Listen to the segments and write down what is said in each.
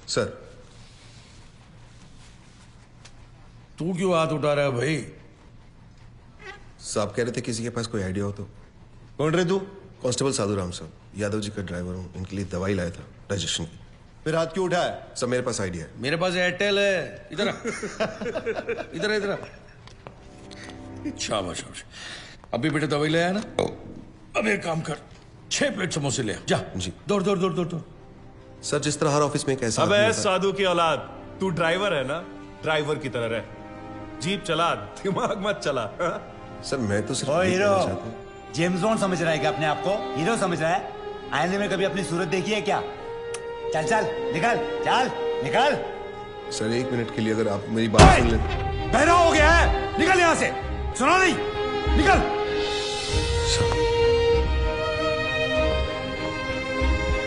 Sir. तू क्यों हाथ उठा रहा है भाई? साहब कह रहे थे किसी के पास कोई आइडिया हो तो। कौन रहे तू? कांस्टेबल साधु राम साहब, यादव जी का ड्राइवर हूँ। इनके लिए दवाई लाया था डाइजेशन की। फिर हाथ क्यों उठाया? सर मेरे पास आइडिया है। मेरे पास एयरटेल है। इधर आ। इधर इधर। शाबाश शाबाश। अभी बेटे दवाई ले आया ना? अब एक काम कर, 6 प्लेट समोसे ले आ। जा जी। दौड़ दौड़ दौड़ दौड़ दौड़। सर जिस तरह हर ऑफिस में कैसा अबे साधु की औलाद, तू ड्राइवर है ना, ड्राइवर की तरह रह। जीप चला, दिमाग मत चला। सर मैं तो सिर्फ ओ ये हीरो, कहना चाहता हूं। जेम्स बॉन्ड समझ रहा है क्या अपने आप को? हीरो समझ रहा है? आईने में कभी अपनी सूरत देखी है क्या? चल चल निकल, चल निकल। सर 1 मिनट के लिए अगर आप मेरी बात सुन लें। बहरा हो गया है, निकल यहाँ से। सुना नहीं? निकल।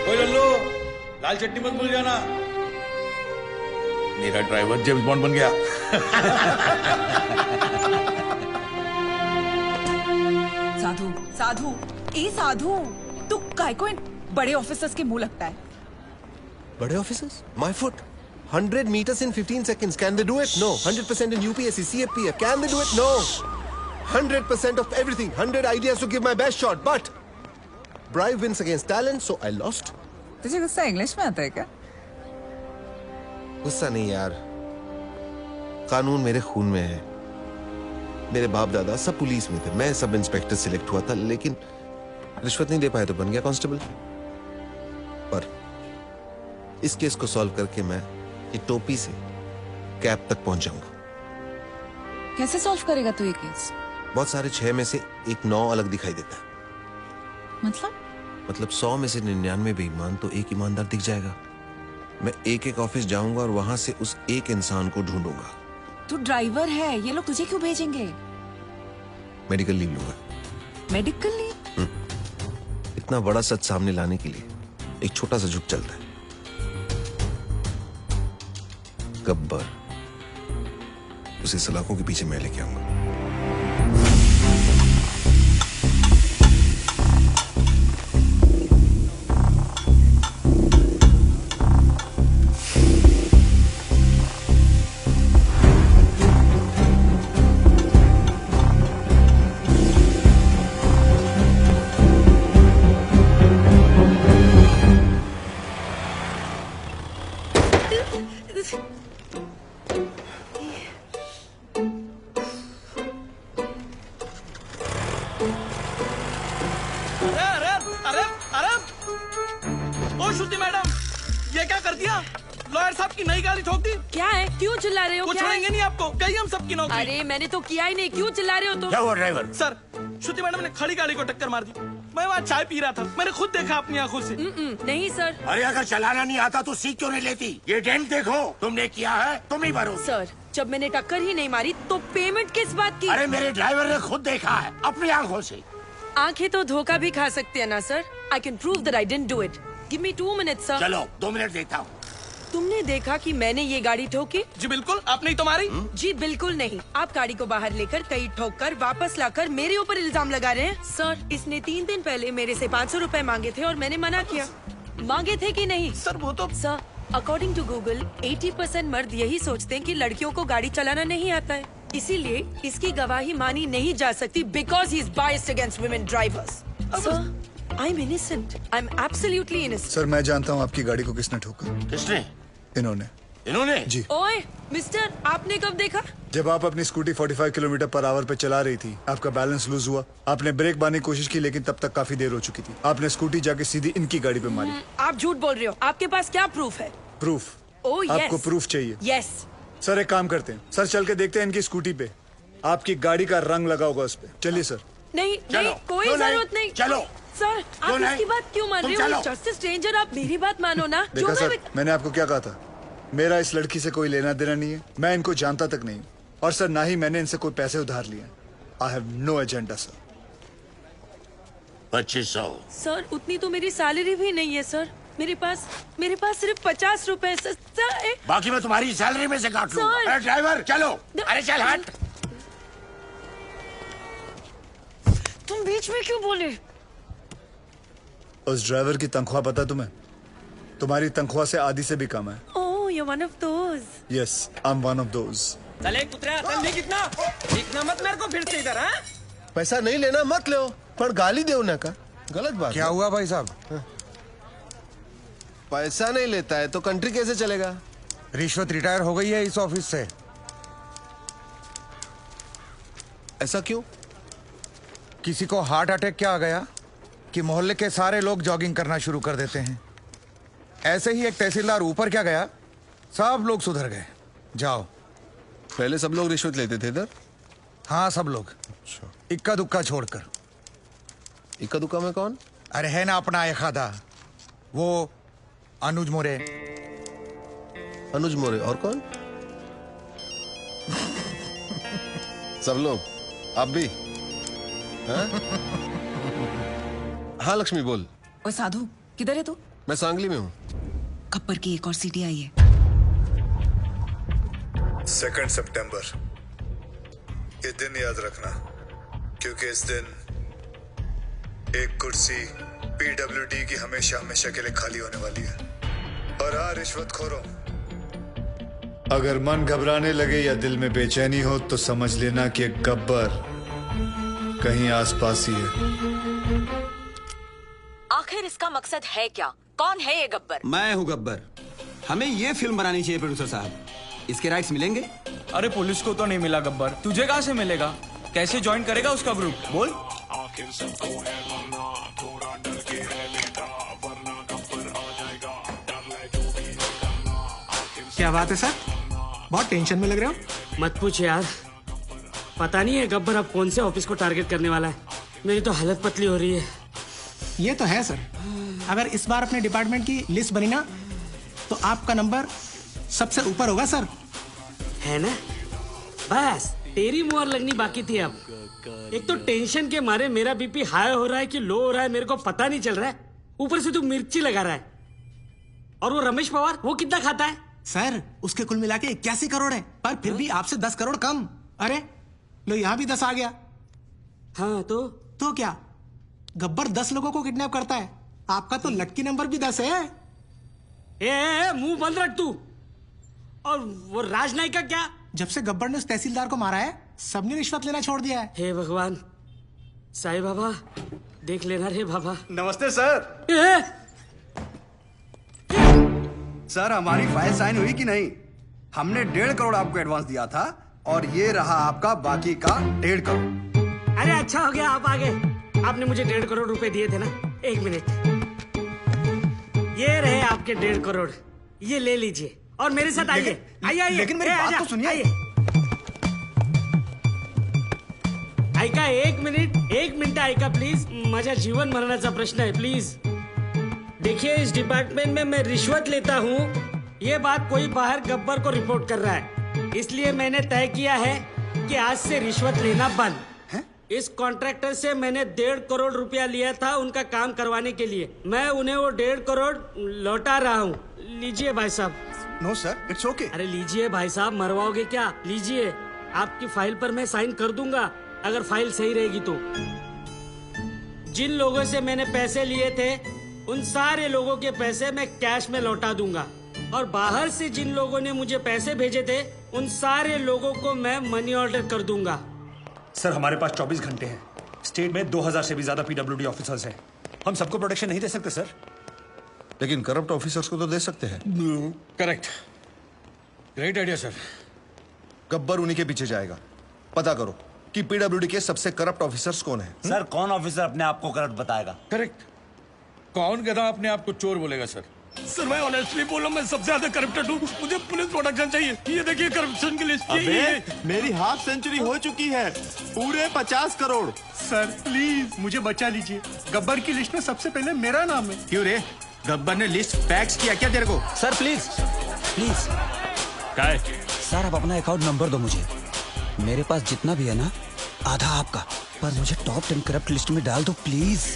ओए लल्लू, लाल चटनी मत भूल जाना। मेरा ड्राइवर जेम्स बॉन्ड बन गया। साधु साधु ए साधु, तू काय को इन बड़े ऑफिसर्स के मुंह लगता है? बड़े officers? My foot 100 meters in 15 seconds. Can they do it? No. 100% in UPSC, CFP. Can they do it? No. 100% of everything. 100 ideas to give my best shot. But bribe wins against talent, so I lost. तुझे गुस्सा English में आता है क्या? गुस्सा नहीं यार, कानून मेरे खून में है। मेरे बाप दादा सब पुलिस में थे, मैं सब इंस्पेक्टर सिलेक्ट हुआ था, लेकिन रिश्वत नहीं दे पाए तो बन गया कांस्टेबल। पर इस केस को सॉल्व करके मैं ये टोपी से कैप तक पहुंच जाऊंगा। कैसे सॉल्व करेगा तू ये केस? बहुत सारे 6 में से एक 9 अलग दिखाई देता है। मतलब 100 में से 99 बेईमान तो एक ईमानदार दिख जाएगा। मैं एक ऑफिस जाऊंगा और वहां से उस एक इंसान को ढूंढूंगा। तू ड्राइवर है, ये लोग तुझे क्यों भेजेंगे? मेडिकल लीव लूंगा। Medical leave? इतना बड़ा सच सामने लाने के लिए एक छोटा सा झुक चलता है। गब्बर, उसे सलाखों के पीछे मैं लेके आऊंगा। श्रुति मैडम, ये क्या कर दिया? लॉयर साहब की नई गाड़ी ठोक दी। क्या है? क्यों चिल्ला रहे हो? कुछ छोड़ेंगे नहीं आपको, गई हम सबकी नौकरी। अरे मैंने तो किया ही नहीं, क्यों चिल्ला रहे हो तुम? क्या हुआ ड्राइवर? सर, श्रुति मैडम ने खड़ी गाड़ी को टक्कर मार दी। मैं वहाँ चाय पी रहा था, मैंने खुद देखा अपनी आंखों से। नहीं सर। अरे अगर चलाना नहीं आता तो सीख क्यों नहीं लेती? ये डेंट देखो, तुमने किया है, तुम ही भरो। सर, जब मैंने टक्कर ही नहीं मारी तो पेमेंट किस बात की? अरे मेरे ड्राइवर ने खुद देखा है अपनी आंखों से। आंखें तो धोखा भी खा सकते हैं ना sir. I can prove that I didn't do it. Give me 2 minutes sir. चलो 2 मिनट देखता हूँ। तुमने देखा कि मैंने ये गाड़ी ठोकी? जी बिल्कुल, आपने ही तो मारी। जी बिल्कुल नहीं, आप गाड़ी को बाहर लेकर कहीं ठोक कर वापस लाकर मेरे ऊपर इल्जाम लगा रहे हैं। सर, इसने 3 दिन पहले मेरे से 500 रुपए मांगे थे और मैंने मना किया। मांगे थे कि नहीं? सर वो तो सर, अकॉर्डिंग टू गूगल 80% मर्द यही सोचते हैं कि लड़कियों को गाड़ी चलाना नहीं आता है, इसीलिए इसकी गवाही मानी नहीं जा सकती because he is biased against women drivers. Sir, I am innocent, I am absolutely innocent. Sir मैं जानता हूँ आपकी गाड़ी को किसने ठोका। किसने? इन्होंने। इन्होंने? जी। ओए मिस्टर, आपने कब देखा? जब आप अपनी स्कूटी 45 किलोमीटर पर आवर पे चला रही थी, आपका बैलेंस लूज हुआ, आपने ब्रेक मारने की कोशिश की लेकिन तब तक काफी देर हो चुकी थी। आपने स्कूटी जाके सीधी इनकी गाड़ी पे मारी। आप झूठ बोल रहे हो, आपके पास क्या प्रूफ है? प्रूफ? Oh yes. आपको प्रूफ चाहिए? यस। सर एक काम करते हैं, सर चल के देखते हैं इनकी स्कूटी पे आपकी गाड़ी का रंग लगा होगा उस पे। चलिए सर। नहीं नहीं, कोई जरूरत नहीं। चलो सर, आप इसकी बात क्यों मान रहे हो? जस्ट स्ट्रेंजर, आप मेरी बात मानो ना। देखा सर, मैंने आपको क्या कहा था? मेरा इस लड़की से कोई लेना देना नहीं है, मैं इनको जानता तक नहीं। और सर ना ही मैंने इनसे कोई पैसे उधार लिए। I have no agenda sir. 2500। Sir, उतनी तो मेरी सैलरी भी नहीं है सर। मेरे पास सिर्फ 50 रुपए सर। बाकी मैं तुम्हारी सैलरी में से काट लूंगा। सर। अरे ड्राइवर चलो। अरे चल हट। तुम बीच में क्यों बोले? उस ड्राइवर की तनख्वाह पता तुम्हें? तुम्हारी तनख्वाह से आधी से भी कम है। ओह you're one of those. Yes, I'm one of those. चले कुतरा चल नहीं कितना दिखना मत मेरे को फिर से इधर हाँ पैसा नहीं लेना मत लो पर गाली दे उन्हें का गलत बात क्या है। हुआ भाई साहब? पैसा नहीं लेता है तो कंट्री कैसे चलेगा? रिश्वत रिटायर हो गई है इस ऑफिस से। ऐसा क्यों? किसी को हार्ट अटैक क्या आ गया कि मोहल्ले के सारे लोग जॉगिंग करना शुरू कर देते हैं। ऐसे ही एक तहसीलदार ऊपर क्या गया, सब लोग सुधर गए। जाओ। पहले सब लोग रिश्वत लेते थे इधर? हाँ सब लोग, इक्का दुक्का छोड़कर। इक्का दुक्का में कौन? अरे है ना अपना एक आधा, वो अनुज मोरे। अनुज मोरे और कौन? सब लोग, आप भी? हाँ लक्ष्मी बोल। ओए साधु किधर है तू? मैं सांगली में हूँ। गब्बर की एक और सीडी आई है। 2 सितंबर, ये दिन याद रखना क्योंकि इस दिन एक कुर्सी पीडब्ल्यूडी की हमेशा हमेशा के लिए खाली होने वाली है। और हाँ रिश्वतखोरों, अगर मन घबराने लगे या दिल में बेचैनी हो तो समझ लेना कि गब्बर कहीं आसपास ही है। आखिर इसका मकसद है क्या? कौन है ये गब्बर? मैं हूँ गब्बर। हमें ये फिल्म बनानी चाहिए प्रोड्यूसर साहब। इसके राइट्स मिलेंगे? अरे पुलिस को तो नहीं मिला गब्बर, तुझे कहाँ से मिलेगा? कैसे ज्वाइन करेगा उसका ग्रुप? बोल। क्या बात है सर, बहुत टेंशन में लग रहे हो। मत पूछ यार, पता नहीं है गब्बर अब कौन से ऑफिस को टारगेट करने वाला है। मेरी तो हालत पतली हो रही है। ये तो है सर, अगर इस बार अपने डिपार्टमेंट की लिस्ट बनी ना तो आपका नंबर सबसे ऊपर होगा सर। है ना? बस तेरी मुहर लगनी बाकी थी। अब एक तो टेंशन के मारे मेरा बीपी हाई हो रहा है कि लो हो रहा है मेरे को पता नहीं चल रहा है। ऊपर से तू मिर्ची लगा रहा है। और वो रमेश पवार, वो कितना खाता है? सर उसके कुल मिला के 81 करोड़ है, पर फिर भी आपसे 10 करोड़ कम। अरे लो यहाँ भी 10 आ गया। हाँ तो क्या गब्बर 10 लोगों को किडनैप करता है, आपका तो लक्की नंबर भी 10 है। ए मुंह बंद रख तू। और वो राजनायक का क्या? जब से गब्बर ने उस तहसीलदार को मारा है सबने रिश्वत लेना छोड़ दिया है। हे भगवान, साईं बाबा देख लेना रे बाबा। नमस्ते सर। सर हमारी फाइल साइन हुई कि नहीं? हमने 1.5 करोड़ आपको एडवांस दिया था और ये रहा आपका बाकी का 1.5 करोड़। अरे अच्छा हो गया आप आ गए। आपने मुझे 1.5 करोड़ रुपए दिए थे ना। 1 मिनट, ये रहे आपके 1.5 करोड़, ये ले लीजिए और मेरे साथ आइए। आइए लेकिन मेरी बात तो सुनिए। आइका एक मिनिट आइका प्लीज। माझ्या जीवन मरणाचा प्रश्न है प्लीज। देखिए इस डिपार्टमेंट में मैं रिश्वत लेता हूँ, ये बात कोई बाहर गब्बर को रिपोर्ट कर रहा है, इसलिए मैंने तय किया है कि आज से रिश्वत लेना बंद। इस कॉन्ट्रैक्टर से मैंने 1.5 करोड़ रुपया लिया था उनका काम करवाने के लिए। मैं उन्हें वो 1.5 करोड़ लौटा रहा हूँ। लीजिए भाई साहब। No sir, it's okay. अरे लीजिए भाई साहब, मरवाओगे क्या? लीजिए, आपकी फाइल पर मैं साइन कर दूंगा अगर फाइल सही रहेगी तो। जिन लोगों से मैंने पैसे लिए थे उन सारे लोगों के पैसे मैं कैश में लौटा दूंगा, और बाहर से जिन लोगों ने मुझे पैसे भेजे थे उन सारे लोगों को मैं मनी ऑर्डर कर दूंगा। सर हमारे पास 24 घंटे हैं। स्टेट में 2000 से भी ज्यादा पीडब्ल्यूडी ऑफिसर्स हैं। हम सबको प्रोटेक्शन नहीं दे सकते सर। लेकिन करप्ट ऑफिसर्स को तो दे सकते हैं। Correct, great idea sir. Gabbar उन्हीं के पीछे जाएगा। पता करो कि पीडब्ल्यूडी के सबसे करप्ट ऑफिसर्स कौन है। सर कौन ऑफिसर अपने आप को करप्ट बताएगा? करेक्ट, कौन गधा अपने आप को चोर बोलेगा सर? सर मैं ऑनेस्टली बोल रहा हूँ, मैं सबसे ज्यादा करप्टेड हूँ। मुझे पुलिस प्रोटेक्शन चाहिए। ये देखिए करप्शन की लिस्ट। मेरी हाफ सेंचुरी हो चुकी है, पूरे 50 करोड़। सर प्लीज मुझे बचा लीजिए, गब्बर की लिस्ट में सबसे पहले मेरा नाम है। क्यों रे, गब्बर ने लिस्ट फैक्स किया क्या तेरे को? Sir please please. क्या है? सर आप अपना अकाउंट नंबर दो मुझे, मेरे पास जितना भी है ना आधा आपका, पर मुझे टॉप 10 करप्ट लिस्ट में डाल दो प्लीज।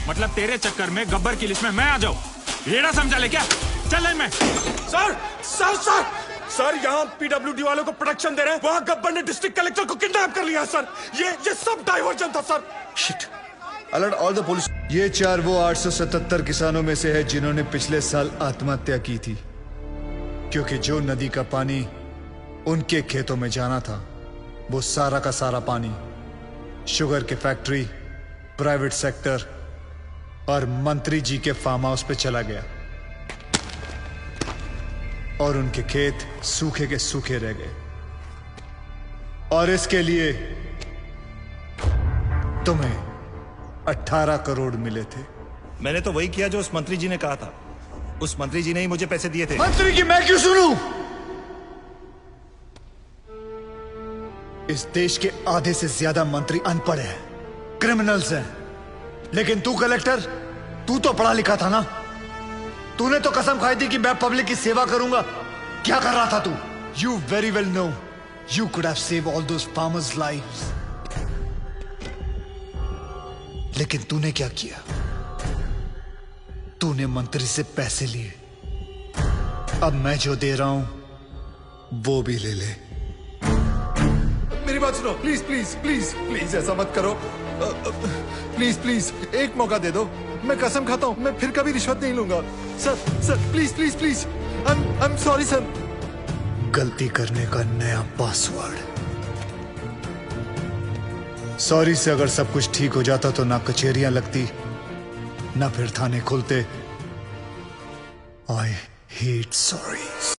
मतलब तेरे चक्कर में गब्बर की लिस्ट में मैं आ जाऊं, ये ना समझा ले क्या? चल मैं। सर सर सर सर यहाँ पीडब्ल्यूडी वालों को प्रोटेक्शन दे रहे हैं, वहाँ गब्बर ने डिस्ट्रिक्ट कलेक्टर को किडनैप कर लिया सर। ये सब डाइवर्जन था sir. Shit, alert all the police. ये 4 वो 877 किसानों में से है जिन्होंने पिछले साल आत्महत्या की थी। क्योंकि जो नदी का पानी उनके खेतों में जाना था वो सारा का सारा पानी शुगर के फैक्ट्री, प्राइवेट सेक्टर और मंत्री जी के फार्म हाउस पे चला गया और उनके खेत सूखे के सूखे रह गए। और इसके लिए तुम्हें 18 करोड़ मिले थे। मैंने तो वही किया जो उस मंत्री जी ने कहा था। उस मंत्री जी ने ही मुझे पैसे दिए थे। मंत्री की मैं क्यों सुनूं? इस देश के आधे से ज्यादा मंत्री अनपढ़ हैं, क्रिमिनल्स हैं। लेकिन तू कलेक्टर, तू तो पढ़ा लिखा था ना। तूने तो कसम खाई थी कि मैं पब्लिक की सेवा करूंगा। क्या कर रहा था तू? You very well know you could have save all those farmers lives. लेकिन तूने क्या किया? तूने मंत्री से पैसे लिए। अब मैं जो दे रहा हूं वो भी ले ले। मेरी बात सुनो, प्लीज प्लीज प्लीज प्लीज ऐसा मत करो। प्लीज प्लीज एक मौका दे दो। मैं कसम खाता हूं मैं फिर कभी रिश्वत नहीं लूंगा। Sir please please please I am sorry sir. गलती करने का नया पासवर्ड। सॉरी से अगर सब कुछ ठीक हो जाता तो ना कचहरियां लगती ना फिर थाने खुलते। I hate sorry.